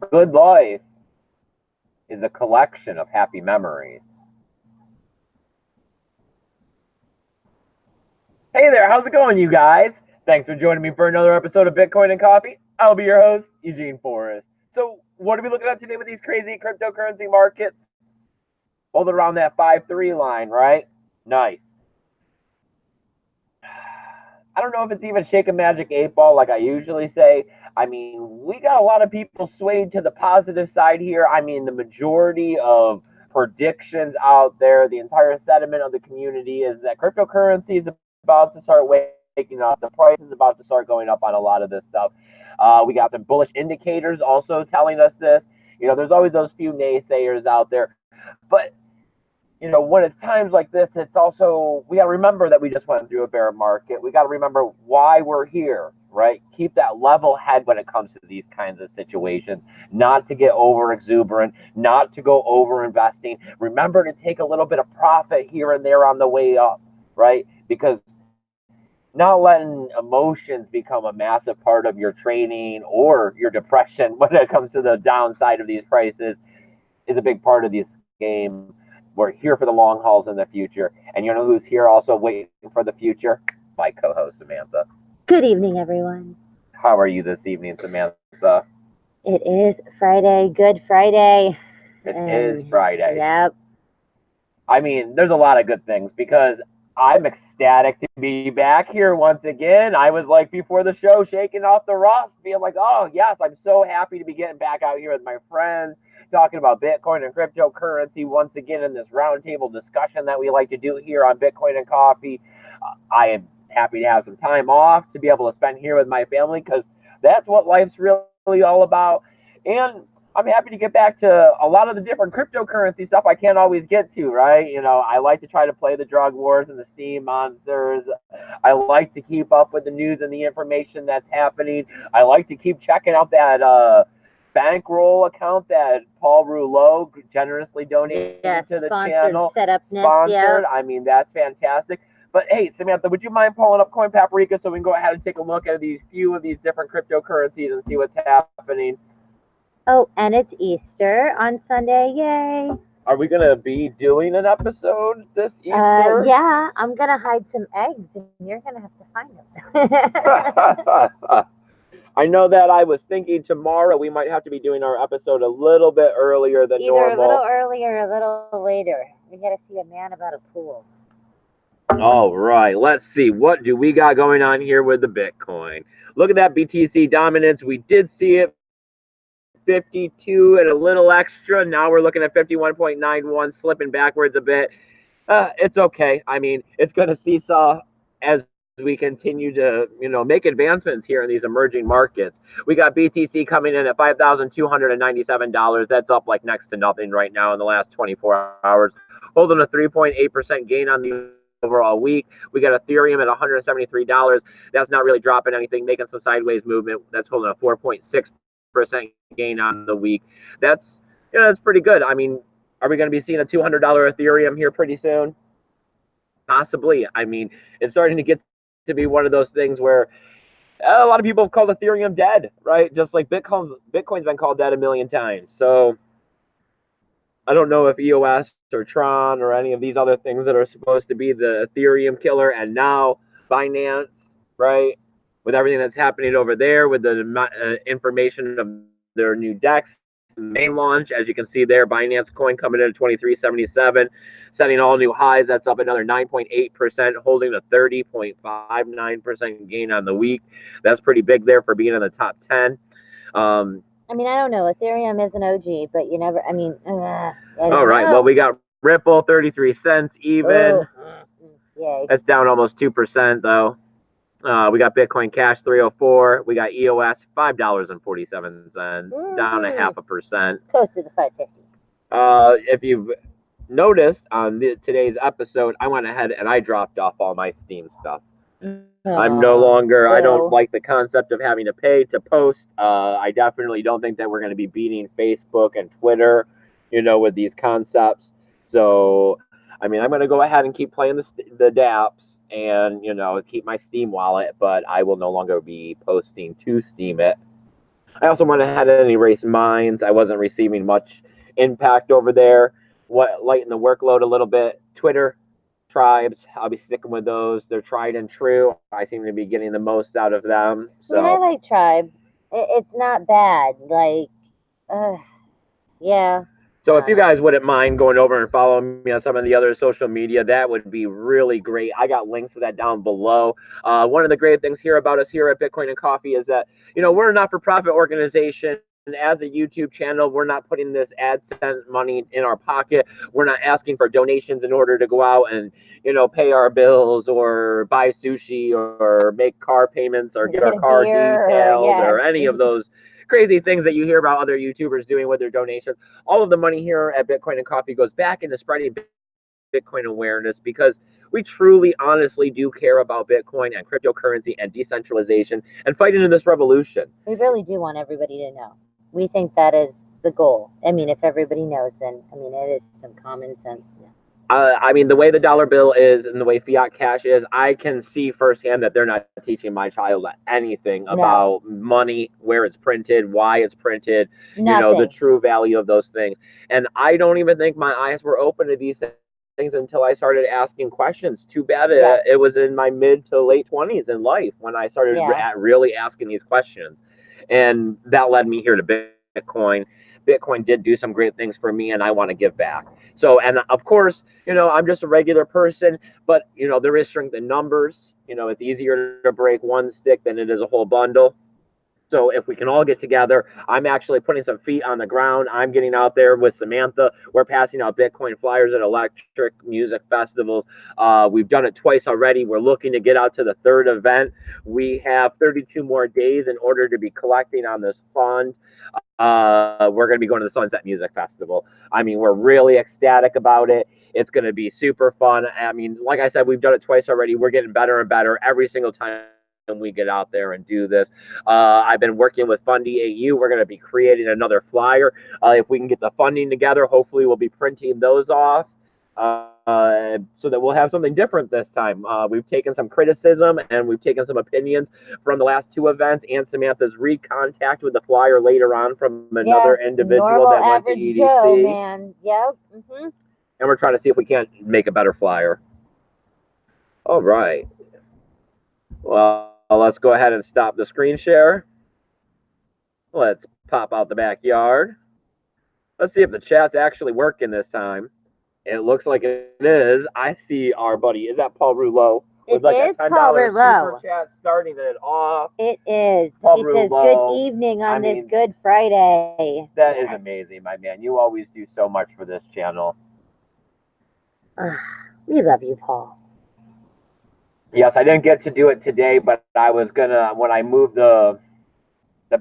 good life is a collection of happy memories. Hey there, how's it going, you guys? Thanks for joining me for another episode of Bitcoin and Coffee. I'll be your host, Eugene Forrest. So, what are we looking at today with these crazy cryptocurrency markets? Hold it around that 5-3 line, right? Nice. I don't know if it's even shake a magic 8 ball like I usually say. I mean, we got a lot of people swayed to the positive side here. I mean, the majority of predictions out there, the entire sentiment of the community is that cryptocurrency is about to start waking up. The price is about to start going up on a lot of this stuff. We got some bullish indicators also telling us this. There's always those few naysayers out there. But when it's times like this, it's also, we got to remember that we just went through a bear market. We got to remember why we're here, right? Keep that level head when it comes to these kinds of situations, not to get over exuberant, not to go over investing. Remember to take a little bit of profit here and there on the way up, right? Because not letting emotions become a massive part of your trading or your depression when it comes to the downside of these prices is a big part of this game. We're here for the long hauls in the future. And you know who's here also waiting for the future? My co-host, Samantha. Good evening, everyone. How are you this evening, Samantha? It is Friday. Good Friday. It is Friday. Yep. I mean, there's a lot of good things because I'm ecstatic to be back here once again. I was like before the show shaking off the rust, being like, oh, yes, I'm so happy to be getting back out here with my friends, talking about Bitcoin and cryptocurrency once again in this roundtable discussion that we like to do here on Bitcoin and Coffee. I am happy to have some time off to be able to spend here with my family because that's what life's really all about. And I'm happy to get back to a lot of the different cryptocurrency stuff I can't always get to, right? I like to try to play the drug wars and the steam monsters. I like to keep up with the news and the information that's happening. I like to keep checking out that bankroll account that Paul Rouleau generously donated to the channel. Sponsored. Yeah. I mean, that's fantastic. But hey, Samantha, would you mind pulling up Coin Paprika so we can go ahead and take a look at these few of these different cryptocurrencies and see what's happening? Oh, and it's Easter on Sunday. Yay. Are we going to be doing an episode this Easter? Yeah, I'm going to hide some eggs and you're going to have to find them. I know that I was thinking tomorrow we might have to be doing our episode a little bit earlier than normal. Either a little earlier or a little later. We got to see a man about a pool. All right, let's see. What do we got going on here with the Bitcoin? Look at that BTC dominance. We did see it 52 and a little extra. Now we're looking at 51.91, slipping backwards a bit. It's okay. I mean, it's going to seesaw as we continue to, make advancements here in these emerging markets. We got BTC coming in at $5,297. That's up like next to nothing right now in the last 24 hours, holding a 3.8% gain on the overall week. We got Ethereum at $173. That's not really dropping anything, making some sideways movement. That's holding a 4.6% gain on the week. That's pretty good. I mean, are we going to be seeing a $200 Ethereum here pretty soon? Possibly. I mean, it's starting to get to be one of those things where a lot of people have called Ethereum dead, right? Just like Bitcoin's been called dead a million times. So I don't know if EOS or Tron or any of these other things that are supposed to be the Ethereum killer, and now Binance, right? With everything that's happening over there, with the information of their new DEX main launch, as you can see there, Binance coin coming in at 23.77, setting all new highs. That's up another 9.8%, holding a 30.59% gain on the week. That's pretty big there for being in the top 10. I mean, I don't know. Ethereum is an OG, but you never, I mean, all right. Well, we got Ripple, 33 cents even. Yay. That's down almost 2%, though. We got Bitcoin Cash, 304. We got EOS, $5.47, down 0.5%. Close to the 550. If you've noticed on today's episode, I went ahead and I dropped off all my Steam stuff. I'm no longer, I don't like the concept of having to pay to post. I definitely don't think that we're going to be beating Facebook and Twitter, with these concepts. So, I mean, I'm going to go ahead and keep playing the dApps and, keep my Steam wallet, but I will no longer be posting to Steam it. I also went ahead and erased mines. I wasn't receiving much impact over there. What lighten the workload a little bit. Twitter, tribes, I'll be sticking with those. They're tried and true. I seem to be getting the most out of them. I mean, I So, like Tribe. It's not bad. Like, yeah. so if you guys wouldn't mind going over and following me on some of the other social media, that would be really great. I got links to that down below. One of the great things here about us here at Bitcoin and Coffee is that, we're a not-for-profit organization. As a YouTube channel, we're not putting this AdSense money in our pocket. We're not asking for donations in order to go out and, pay our bills or buy sushi or make car payments or get our car detailed or any of those crazy things that you hear about other YouTubers doing with their donations. All of the money here at Bitcoin and Coffee goes back into spreading Bitcoin awareness because we truly, honestly do care about Bitcoin and cryptocurrency and decentralization and fighting in this revolution. We really do want everybody to know. We think that is the goal. I mean, if everybody knows, then, I mean, it is some common sense. I mean, the way the dollar bill is and the way fiat cash is, I can see firsthand that they're not teaching my child anything about money, where it's printed, why it's printed, the true value of those things. And I don't even think my eyes were open to these things until I started asking questions. Too bad it was in my mid to late 20s in life when I started really asking these questions. And that led me here to Bitcoin. Bitcoin did do some great things for me, and I want to give back. So, and of course, I'm just a regular person, but, there is strength in numbers. It's easier to break one stick than it is a whole bundle. So if we can all get together, I'm actually putting some feet on the ground. I'm getting out there with Samantha. We're passing out Bitcoin flyers at electric music festivals. We've done it twice already. We're looking to get out to the third event. We have 32 more days in order to be collecting on this fund. We're going to be going to the Sunset Music Festival. I mean, we're really ecstatic about it. It's going to be super fun. I mean, like I said, we've done it twice already. We're getting better and better every single time we get out there and do this. I've been working with Fundy AU. We're going to be creating another flyer. If we can get the funding together, hopefully we'll be printing those off. So that we'll have something different this time. We've taken some criticism and we've taken some opinions from the last two events and Samantha's recontact with the flyer later on from another individual that went to EDC. Joe, man. Yep. Mm-hmm. And we're trying to see if we can't make a better flyer. All right. Well, let's go ahead and stop the screen share. Let's pop out the backyard. Let's see if the chat's actually working this time. It looks like it is. I see our buddy. Is that Paul Rouleau? It is Paul Rouleau. Super chat starting it off. It is. Paul Rouleau. Says, good evening on this Good Friday. That is amazing, my man. You always do so much for this channel. We love you, Paul. Yes, I didn't get to do it today, but I was gonna, when I moved the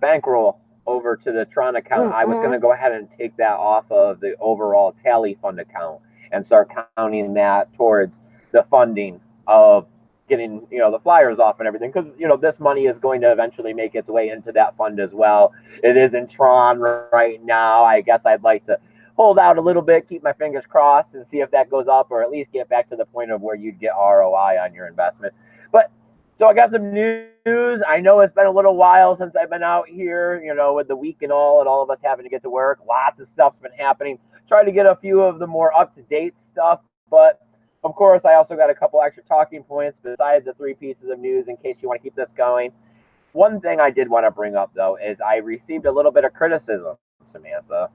bankroll over to the Tron account, I was gonna go ahead and take that off of the overall Tally Fund account and start counting that towards the funding of getting, the flyers off and everything, because, this money is going to eventually make its way into that fund as well. It is in Tron right now. I guess I'd like to hold out a little bit, keep my fingers crossed, and see if that goes up, or at least get back to the point of where you'd get ROI on your investment. But so I got some news. I know it's been a little while since I've been out here, with the week and all of us having to get to work. Lots of stuff's been happening. Try to get a few of the more up-to-date stuff, but of course, I also got a couple extra talking points besides the 3 pieces of news in case you want to keep this going. One thing I did want to bring up, though, is I received a little bit of criticism, Samantha.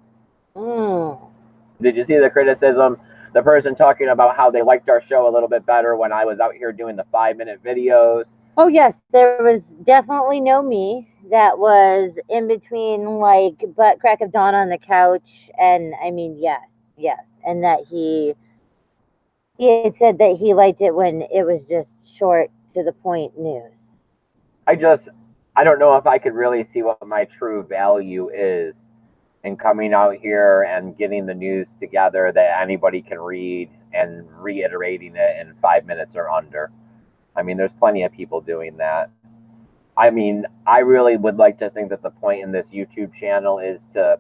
Did you see the criticism? The person talking about how they liked our show a little bit better when I was out here doing the 5-minute videos. Oh, yes. There was definitely no me. That was in between, like, butt crack of dawn on the couch. And, I mean, yes. And that he had said that he liked it when it was just short, to the point news. I don't know if I could really see what my true value is in coming out here and getting the news together that anybody can read and reiterating it in 5 minutes or under. I mean, there's plenty of people doing that. I mean, I really would like to think that the point in this YouTube channel is to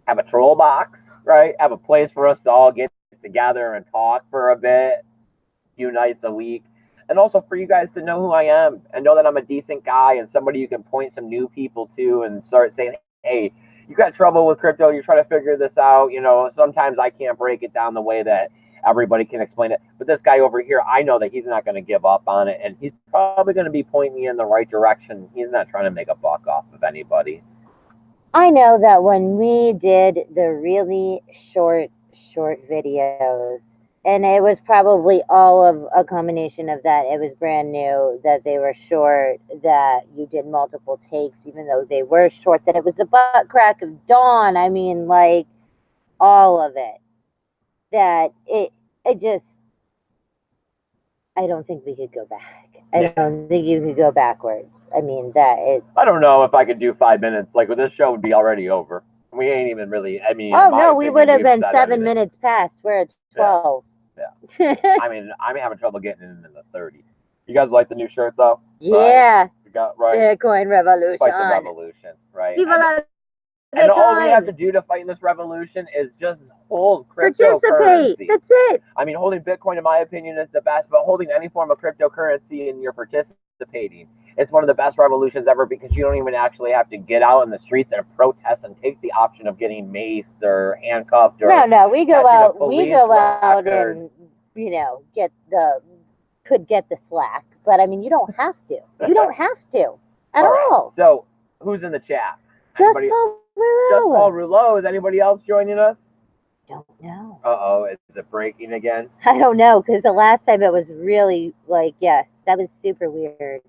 have a troll box, right? Have a place for us to all get together and talk for a bit, a few nights a week. and also for you guys to know who I am and know that I'm a decent guy and somebody you can point some new people to and start saying, hey, you got trouble with crypto, you're trying to figure this out. Sometimes I can't break it down the way that everybody can explain it. But this guy over here, I know that he's not going to give up on it, and he's probably going to be pointing me in the right direction. He's not trying to make a buck off of anybody. I know that when we did the really short videos, and it was probably all of a combination of that. It was brand new, that they were short, that you did multiple takes, even though they were short, that it was the butt crack of dawn. I mean, like, all of it. That it just, I don't think we could go back. I don't think you could go backwards. I mean, I don't know if I could do 5 minutes. Like, this show would be already over. We ain't even really, oh, no, we would have been 7 minutes past. We're at 12. Yeah. I mean, I'm having trouble getting into the 30. You guys like the new shirt, though? Yeah. Right? You got, right? Bitcoin revolution. Fight the revolution, right? And all we have to do to fight in this revolution is just hold cryptocurrency. That's it. I mean, holding Bitcoin, in my opinion, is the best, but holding any form of cryptocurrency and you're participating, it's one of the best revolutions ever because you don't even actually have to get out in the streets and protest and take the option of getting maced or handcuffed. Or no, we go out. We go out and could get the slack, but I mean, you don't have to. You don't have to at all. So, who's in the chat? Just Paul Rouleau. Is anybody else joining us? Don't know. Uh-oh, is it breaking again? I don't know, because the last time it was really, yes, that was super weird.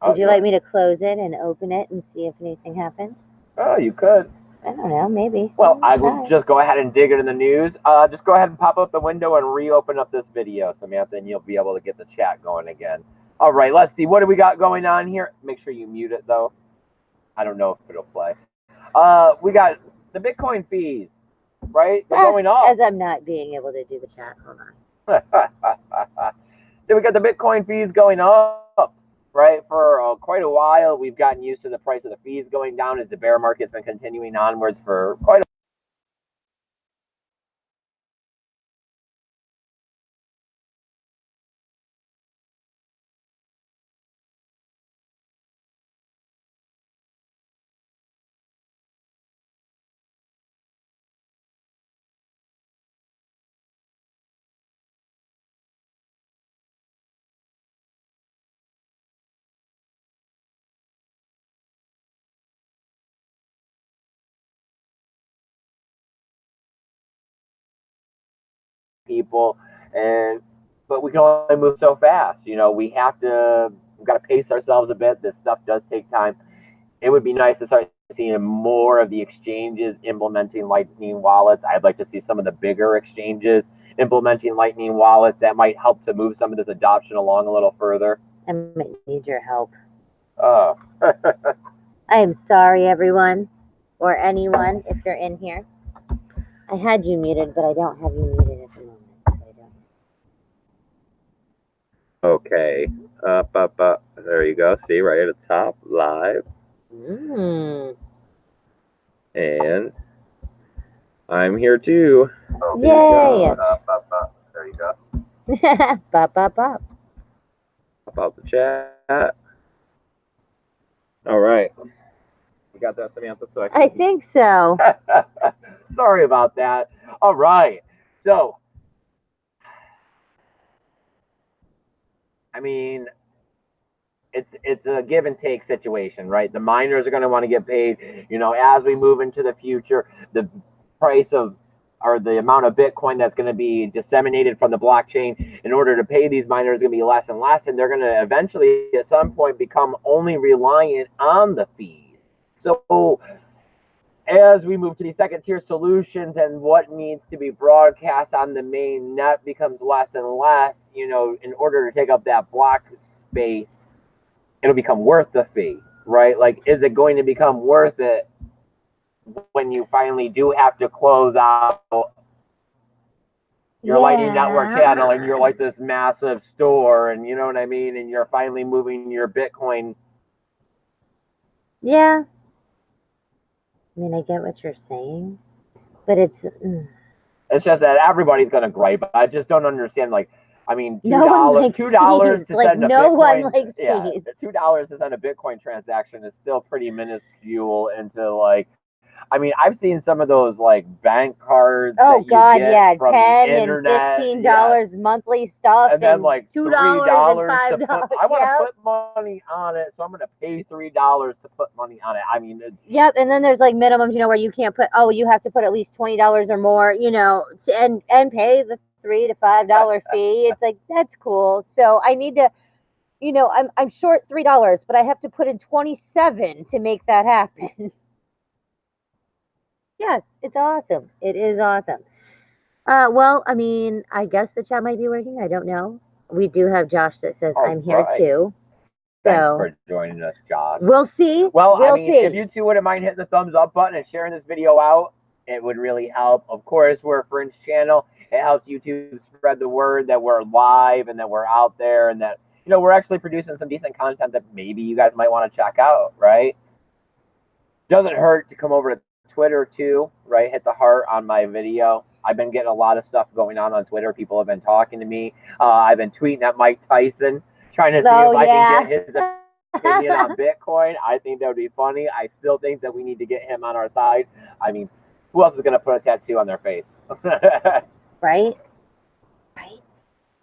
Would you like me to close it and open it and see if anything happens? Oh, you could. I don't know, maybe. Well, I will just go ahead and dig it in the news. Just go ahead and pop up the window and reopen up this video, Samantha, and you'll be able to get the chat going again. All right, let's see. What do we got going on here? Make sure you mute it, though. I don't know if it'll play. We got the Bitcoin fees, right? They're going up. As I'm not being able to do the chat. Hold on. So we got the Bitcoin fees going up, right? For quite a while, we've gotten used to the price of the fees going down as the bear market's been continuing onwards for quite a people, but we can only move so fast. We've got to pace ourselves a bit. This stuff does take time. It would be nice to start seeing more of the exchanges implementing Lightning wallets. I'd like to see some of the bigger exchanges implementing Lightning wallets. That might help to move some of this adoption along a little further. I might need your help. Oh. I am sorry, everyone, or anyone, if you're in here. I had you muted, but I don't have you muted at the moment. Okay. There you go. See, right at the top, live. And I'm here too. Yay! There you go. Bop. Pop out the chat. All right. You got that, Samantha? So I think so. Sorry about that. All right. So, I mean, it's a give and take situation, right? The miners are going to want to get paid. As we move into the future, the price of or the amount of Bitcoin that's going to be disseminated from the blockchain in order to pay these miners is going to be less and less, and they're going to eventually at some point become only reliant on the fees. So as we move to these second tier solutions and what needs to be broadcast on the main net becomes less and less, in order to take up that block space, it'll become worth the fee, right? Like, is it going to become worth it when you finally do have to close out your Lightning Network channel and you're like this massive store and you know what I mean? And you're finally moving your Bitcoin. Yeah. I mean, I get what you're saying, but it's just that everybody's going to gripe. I just don't understand, like, I mean, No one likes $2 fees. to Like, send a no one Bitcoin. likes Yeah, fees. $2 to send a Bitcoin transaction is still pretty minuscule into like. I mean, I've seen some of those like bank cards Oh that you God, get yeah, from the $10 and internet. Yes, $15 monthly stuff, and then and like $2 and $3 to put. $5. I want to Yep, put money on it, so I'm going to pay $3 to put money on it. I mean, yep. And then there's like minimums, where you can't put. Oh, you have to put at least $20 or more, and pay the $3 to $5 fee. It's like that's cool. So I need to, I'm short $3, but I have to put in 27 to make that happen. Yes, it's awesome. It is awesome. Well, I mean, I guess the chat might be working. I don't know. We do have Josh that says all I'm here right. too. Thanks So for joining us, Josh. we'll see. Well, we'll I mean, see. if you two wouldn't mind hitting the thumbs up button and sharing this video out, it would really help. Of course, we're a Fringe channel. It helps YouTube spread the word that we're live and that we're out there and that, we're actually producing some decent content that maybe you guys might want to check out, right? Doesn't hurt to come over to Twitter too, right? Hit the heart on my video. I've been getting a lot of stuff going on Twitter. People have been talking to me. I've been tweeting at Mike Tyson, trying to see if I can get his opinion on Bitcoin. I think that would be funny. I still think that we need to get him on our side. I mean, who else is going to put a tattoo on their face? Right?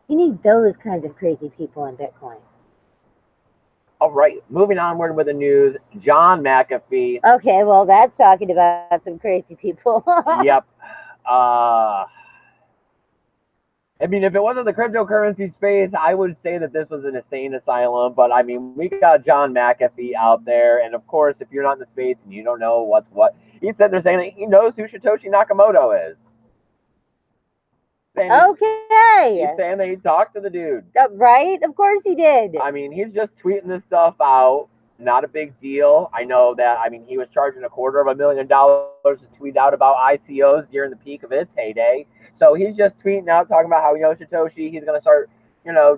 You need those kinds of crazy people in Bitcoin. All right, moving onward with the news. John McAfee. Okay, well, that's talking about some crazy people. Yep. I mean, if it wasn't the cryptocurrency space, I would say that this was an insane asylum. But I mean, we got John McAfee out there. And of course, if you're not in the space and you don't know what's what, he's sitting there saying that he knows who Satoshi Nakamoto is. Okay. He's saying that he talked to the dude. Right? Of course he did. I mean, he's just tweeting this stuff out. Not a big deal. I know that, I mean, he was charging $250,000 to tweet out about ICOs during the peak of its heyday. So he's just tweeting out, talking about how he knows Satoshi. He's going to start,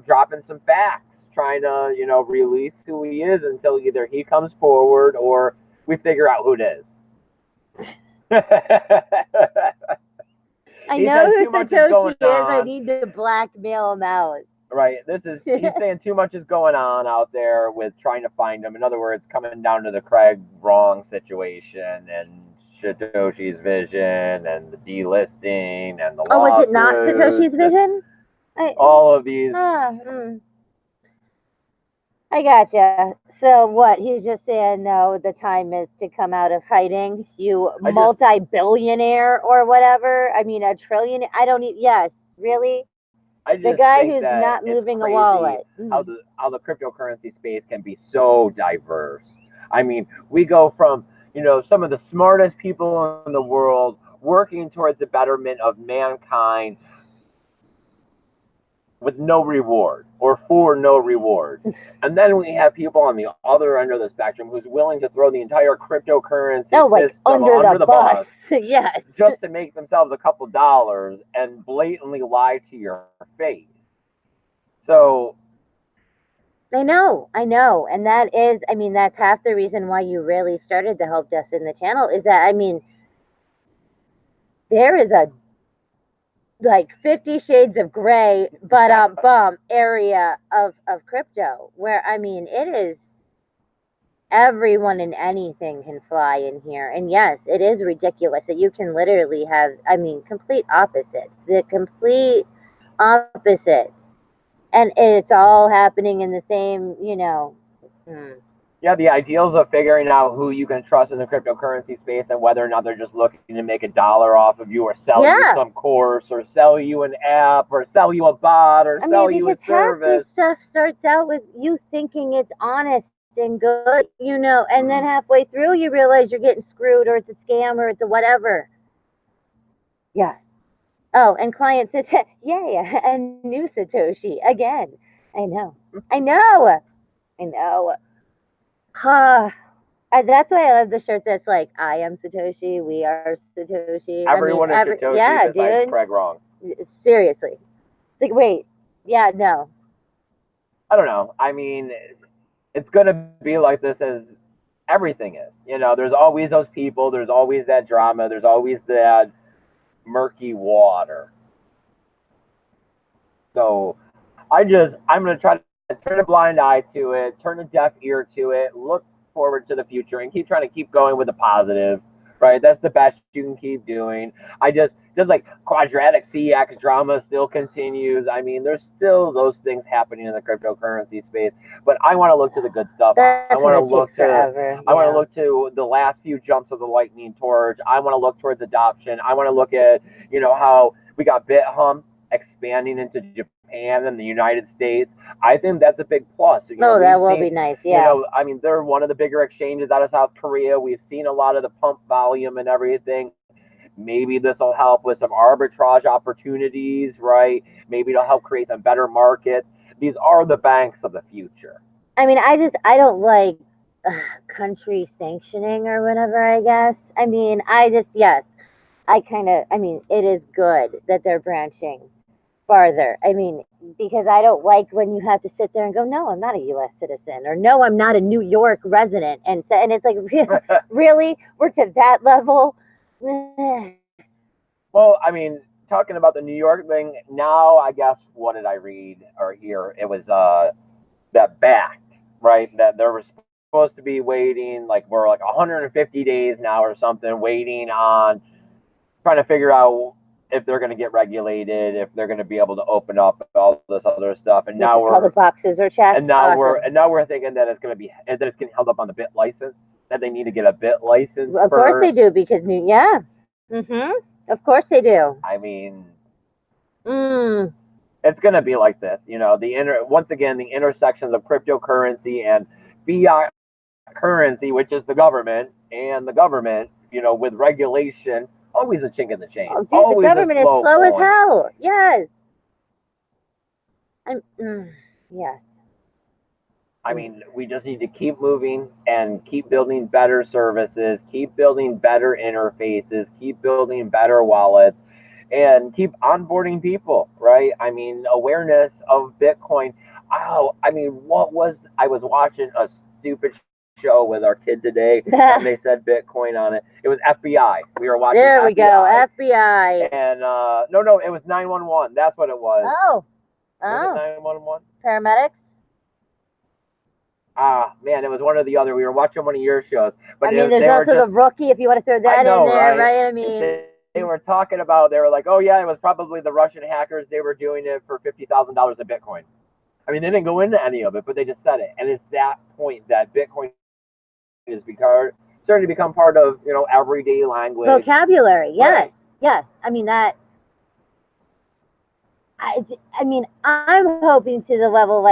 dropping some facts, trying to, release who he is until either he comes forward or we figure out who it is. I know who Satoshi is. I need to blackmail him out. Right. He's saying too much is going on out there with trying to find him. In other words, coming down to the Craig Wrong situation and Satoshi's vision and the delisting and the lawsuits. Oh, was it not Satoshi's vision? All of these. I gotcha. So what? He's just saying, no, the time is to come out of hiding. You multi-billionaire or whatever. I mean, a trillion. I don't need. Yes, really. The guy who's not moving a wallet. How the cryptocurrency space can be so diverse. I mean, we go from some of the smartest people in the world working towards the betterment of mankind with no reward or for no reward. And then we have people on the other end of the spectrum who's willing to throw the entire cryptocurrency system under the bus. Yes. Just to make themselves a couple dollars and blatantly lie to your face. So I know. And that is, I mean, that's half the reason why you really started the Help Desk in the channel is that, I mean, there is a 50 shades of gray, but area of crypto where, I mean, it is everyone and anything can fly in here. And yes, it is ridiculous that you can literally have, I mean, complete opposites. The complete opposite. And it's all happening in the same, Yeah, the ideals of figuring out who you can trust in the cryptocurrency space and whether or not they're just looking to make $1 off of you or sell you some course or sell you an app or sell you a bot or sell you a service. Half this stuff starts out with you thinking it's honest and good, and then halfway through you realize you're getting screwed or it's a scam or it's a whatever. Yeah. Oh, and client says, yay, a new Satoshi again. I know. That's why I love the shirt that's like, I am Satoshi, we are Satoshi. Everyone is Satoshi besides Craig Wrong. Seriously. It's like, wait, yeah, no. I don't know. I mean, it's going to be like this as everything is. There's always those people, there's always that drama, there's always that murky water. So I'm going to try to turn a blind eye to it, turn a deaf ear to it, look forward to the future, and keep trying to keep going with the positive. Right, that's the best you can keep doing. Just like quadratic CX drama still continues. I mean, there's still those things happening in the cryptocurrency space, but I want to look to the good stuff. That's I want to look forever. I want to look to the last few jumps of the lightning torch. I want to look towards adoption. I want to look at how we got BitHum expanding into Japan and the United States. I think that's a big plus. That will be nice. Yeah. I mean, they're one of the bigger exchanges out of South Korea. We've seen a lot of the pump volume and everything. Maybe this will help with some arbitrage opportunities, right? Maybe it'll help create some better markets. These are the banks of the future. I mean, I don't like country sanctioning or whatever, I guess. I mean, yes, I mean, it is good that they're branching farther. I mean, because I don't like when you have to sit there and go, no, I'm not a U.S. citizen, or no, I'm not a New York resident, and it's like, really, we're to that level. Well, I mean, talking about the New York thing now, I guess what did I read or hear? It was that backed, right? That there was supposed to be waiting, like we're like 150 days now or something, waiting on trying to figure out if they're going to get regulated, if they're going to be able to open up all this other stuff. And now all the boxes are checked. And now we're thinking that it's getting held up on the bit license. That they need to get a bit license. Of course they do, because of course they do. I mean, it's going to be like this. Once again, the intersections of cryptocurrency and fiat currency, which is the government, and the government, with regulation, always a chink in the chain. Oh, dude, the government is slow as hell. Yes. Yes. I mean, we just need to keep moving and keep building better services, keep building better interfaces, keep building better wallets, and keep onboarding people, right? I mean, awareness of Bitcoin. Oh, I mean, I was watching a stupid show with our kid today, and they said Bitcoin on it. It was FBI. We were watching. There we go, FBI. And no, it was 911. That's what it was. Oh. Was it 911? Paramedics? Man, it was one or the other. We were watching one of your shows. But I mean, there's also the Rookie, if you want to throw that in there, right? I mean, they were talking about, they were like, oh yeah, it was probably the Russian hackers. They were doing it for $50,000 of Bitcoin. I mean, they didn't go into any of it, but they just said it. And it's that point that Bitcoin is starting to become part of, everyday language. Vocabulary, yes. Right. Yes. I mean, I mean, I'm hoping to the level,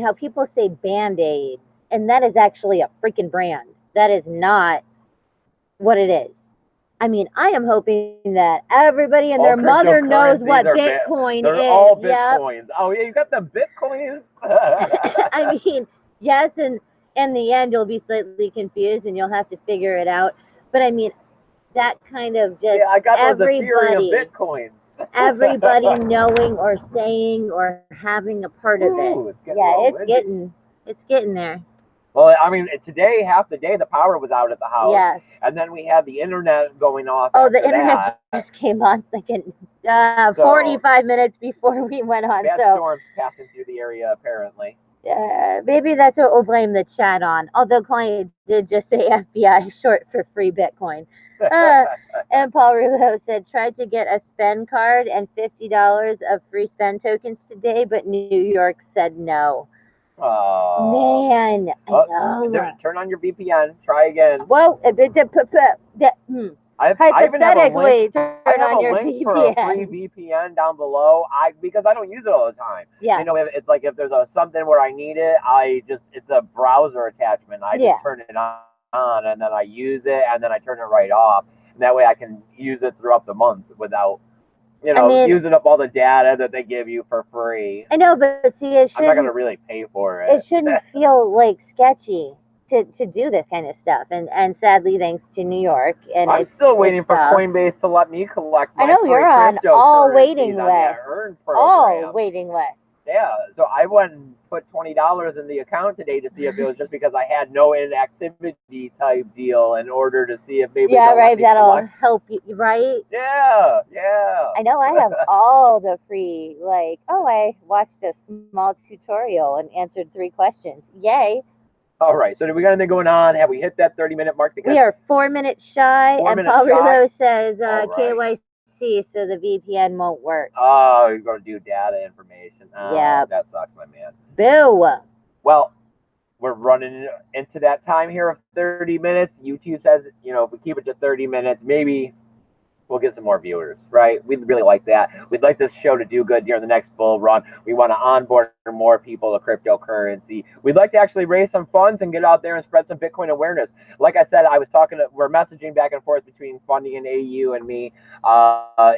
how people say Band-Aid, and that is actually a freaking brand. That is not what it is. I mean, I am hoping that everybody and their mother knows what Bitcoin is. They're all Bitcoins. Yep. Oh, yeah, you got the Bitcoins? I mean, yes, and in the end, you'll be slightly confused, and you'll have to figure it out. But, I mean, that kind of just I got everybody, the Bitcoins. Everybody knowing or saying or having a part of it. It's getting there. Well, I mean, today, half the day, the power was out at the house. Yes. And then we had the internet going off. Oh, the internet just came on like in 45 minutes before we went on. Bad storms passing through the area, apparently. Maybe that's what we'll blame the chat on. Although client did just say FBI, short for free Bitcoin. And Paul Rouleau said, tried to get a spend card and $50 of free spend tokens today, but New York said no. Oh man, I know. Turn on your VPN. Try again. Well, hypothetically, turn on your VPN. For a free VPN down below. Because I don't use it all the time. Yeah. It's like if there's something where I need it, it's a browser attachment. I just turn it on and then I use it and then I turn it right off. And that way I can use it throughout the month without using up all the data that they give you for free. I know, but see, I'm not going to really pay for it. It shouldn't feel like sketchy to do this kind of stuff. And sadly, thanks to New York. And I'm still waiting for Coinbase to let me collect my I know, you're on all waiting lists. All waiting lists. Yeah, so I went and put $20 in the account today to see if it was just because I had no inactivity type deal in order to see if maybe Yeah, they'll let right. me That'll collect. help you, right? Yeah, yeah. I know I have all the free, like, oh, I watched a small tutorial and answered 3 questions. Yay. All right, so do we got anything going on? Have we hit that 30-minute mark? Because We are 4 minutes shy, 4 and minutes Paul shy. Rulo says All right. KYC, so the VPN won't work. Oh, you're going to do data information. Oh, Yep. that sucks, my man. Boo. Well, we're running into that time here of 30 minutes. YouTube says, if we keep it to 30 minutes, maybe we'll get some more viewers, right? We'd really like that. We'd like this show to do good during the next bull run. We want to onboard more people to cryptocurrency. We'd like to actually raise some funds and get out there and spread some Bitcoin awareness. Like I said, we're messaging back and forth between Funny and AU and me.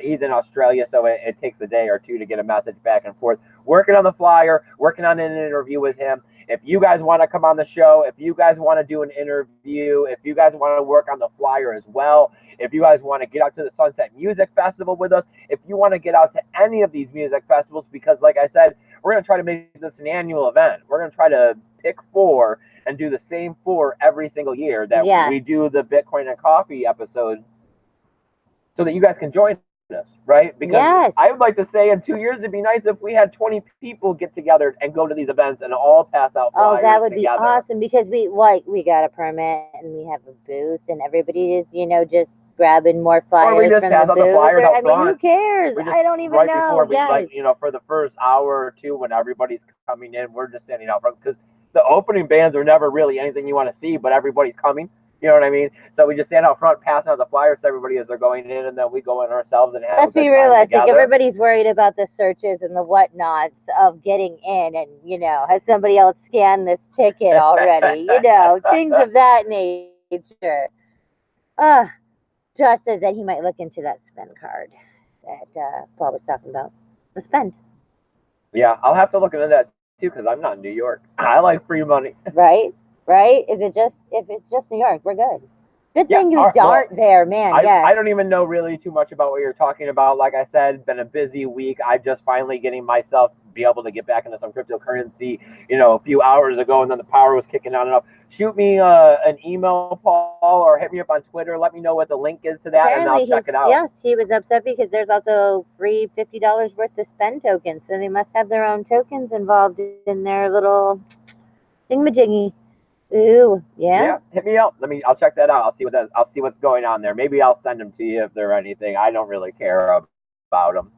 He's in Australia, so it takes a day or two to get a message back and forth. Working on the flyer, working on an interview with him. If you guys want to come on the show, if you guys want to do an interview, if you guys want to work on the flyer as well, if you guys want to get out to the Sunset Music Festival with us, if you want to get out to any of these music festivals, because like I said, we're going to try to make this an annual event. We're going to try to pick 4 and do the same 4 every single year that we do the Bitcoin and Coffee episodes so that you guys can join us, right? Because I would like to say in 2 years, it'd be nice if we had 20 people get together and go to these events and all pass out flyers. Oh, that would together. be awesome, because we got a permit and we have a booth and everybody is, just grabbing more flyers or we just from pass the out booth. the flyers out I mean, who cares? I don't even right know. Before we, for the first hour or two when everybody's coming in, we're just standing out front because the opening bands are never really anything you want to see, but everybody's coming. You know what I mean? So we just stand out front, passing out the flyers to everybody as they're going in, and then we go in ourselves and have. Let's be realistic. Everybody's worried about the searches and the whatnots of getting in, and has somebody else scanned this ticket already? Things of that nature. Josh says that he might look into that spend card that Paul was talking about. The spend. Yeah, I'll have to look into that too because I'm not in New York. I like free money. Right? If it's just New York, we're good. Good thing you aren't there, man. I don't even know really too much about what you're talking about. Like I said, been a busy week. I'm just finally getting myself be able to get back into some cryptocurrency, a few hours ago, and then the power was kicking on and up. Shoot me an email, Paul, or hit me up on Twitter. Let me know what the link is to that, apparently and I'll check it out. Yes, he was upset because there's also free $50 worth of spend tokens, so they must have their own tokens involved in their little thingamajiggy. Ooh, yeah. Yeah, hit me up. I'll check that out. I'll see what's going on there. Maybe I'll send them to you if they're anything. I don't really care about them.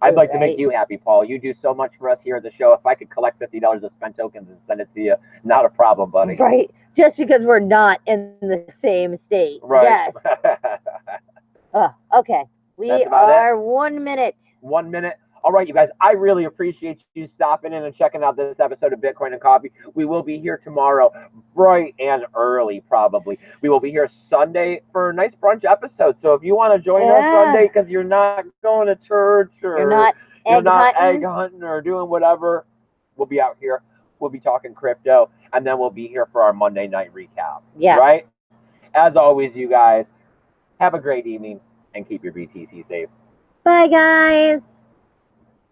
I'd like to make you happy, Paul. You do so much for us here at the show. If I could collect $50 of spend tokens and send it to you, not a problem, buddy. Right. Just because we're not in the same state. Right. Yes. Okay. We are 1 minute. 1 minute. All right, you guys, I really appreciate you stopping in and checking out this episode of Bitcoin and Coffee. We will be here tomorrow, bright and early, probably. We will be here Sunday for a nice brunch episode. So if you want to join us Sunday because you're not going to church or you're not egg hunting or doing whatever, we'll be out here. We'll be talking crypto, and then we'll be here for our Monday night recap. Yeah. Right? As always, you guys, have a great evening and keep your BTC safe. Bye, guys.